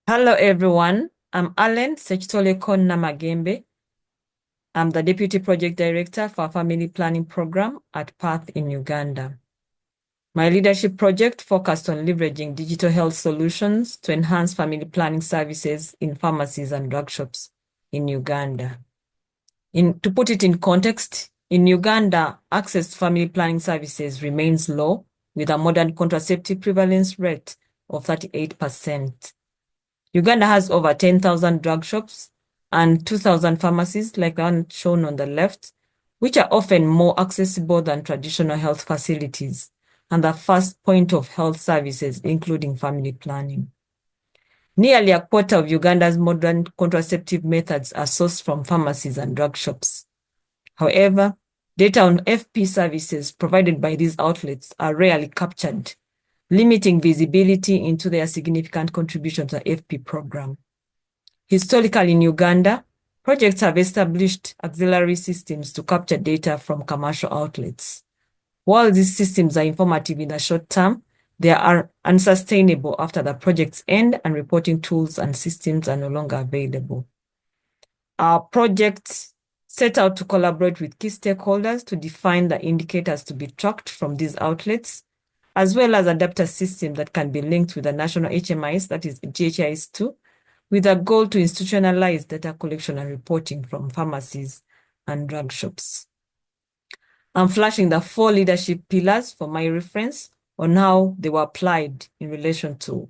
Hello, everyone. I'm Allen Sechitoleko Namagembe. I'm the Deputy Project Director for Family Planning Program at PATH in Uganda. My leadership project focused on leveraging digital health solutions to enhance family planning services in pharmacies and drug shops in Uganda. To put it in context, in Uganda, access to family planning services remains low, with a modern contraceptive prevalence rate of 38%. Uganda has over 10,000 drug shops and 2,000 pharmacies, like the one shown on the left, which are often more accessible than traditional health facilities and the first point of health services, including family planning. Nearly a quarter of Uganda's modern contraceptive methods are sourced from pharmacies and drug shops. However, data on FP services provided by these outlets are rarely captured, limiting visibility into their significant contribution to the FP program. Historically in Uganda, projects have established auxiliary systems to capture data from commercial outlets. While these systems are informative in the short term, they are unsustainable after the projects end and reporting tools and systems are no longer available. Our project set out to collaborate with key stakeholders to define the indicators to be tracked from these outlets, as well as adapt a system that can be linked with the national HMIs, that is GHIS2, with a goal to institutionalize data collection and reporting from pharmacies and drug shops. I'm flashing the 4 leadership pillars for my reference on how they were applied in relation to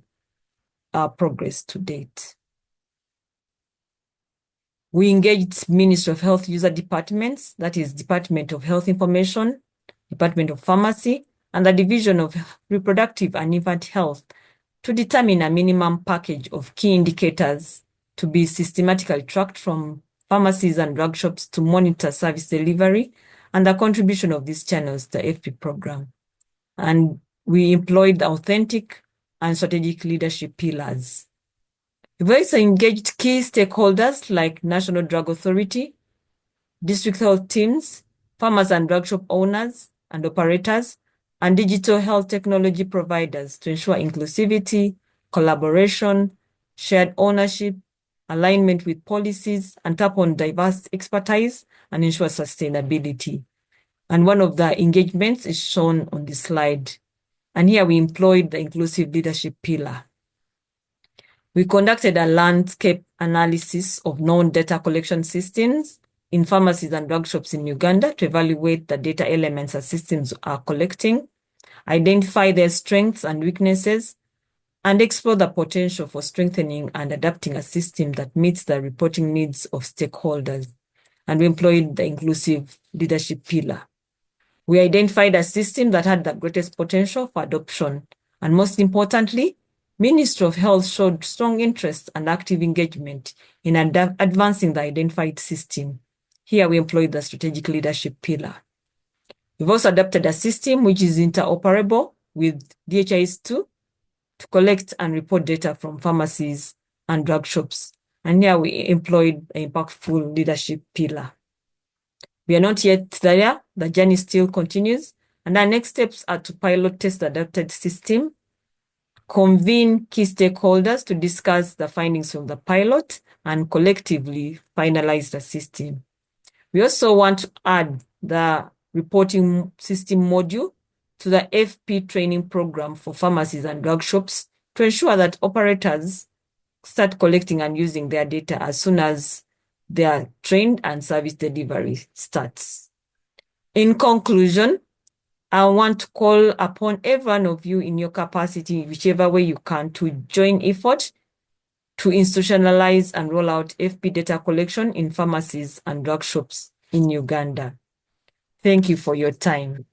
our progress to date. We engaged Ministry of Health user departments, that is Department of Health Information, Department of Pharmacy, and the Division of Reproductive and Infant Health to determine a minimum package of key indicators to be systematically tracked from pharmacies and drug shops to monitor service delivery and the contribution of these channels to the FP program. And we employed authentic and strategic leadership pillars. We've also engaged key stakeholders like National Drug Authority, district health teams, pharmacy and drug shop owners and operators, and digital health technology providers to ensure inclusivity, collaboration, shared ownership, alignment with policies, and tap on diverse expertise and ensure sustainability. And one of the engagements is shown on this slide. And here we employed the inclusive leadership pillar. We conducted a landscape analysis of known data collection systems in pharmacies and drug shops in Uganda to evaluate the data elements our systems are collecting, identify their strengths and weaknesses, and explore the potential for strengthening and adapting a system that meets the reporting needs of stakeholders. And we employed the inclusive leadership pillar. We identified a system that had the greatest potential for adoption. And most importantly, Ministry of Health showed strong interest and active engagement in advancing the identified system. Here we employed the strategic leadership pillar. We've also adopted a system which is interoperable with DHIS2 to collect and report data from pharmacies and drug shops. And here we employed an impactful leadership pillar. We are not yet there. The journey still continues. And our next steps are to pilot test the adapted system, convene key stakeholders to discuss the findings from the pilot, and collectively finalize the system. We also want to add the reporting system module to the FP training program for pharmacies and drug shops to ensure that operators start collecting and using their data as soon as they are trained and service delivery starts. In conclusion, I want to call upon every one of you in your capacity, whichever way you can, to join effort to institutionalize and roll out FP data collection in pharmacies and drug shops in Uganda. Thank you for your time.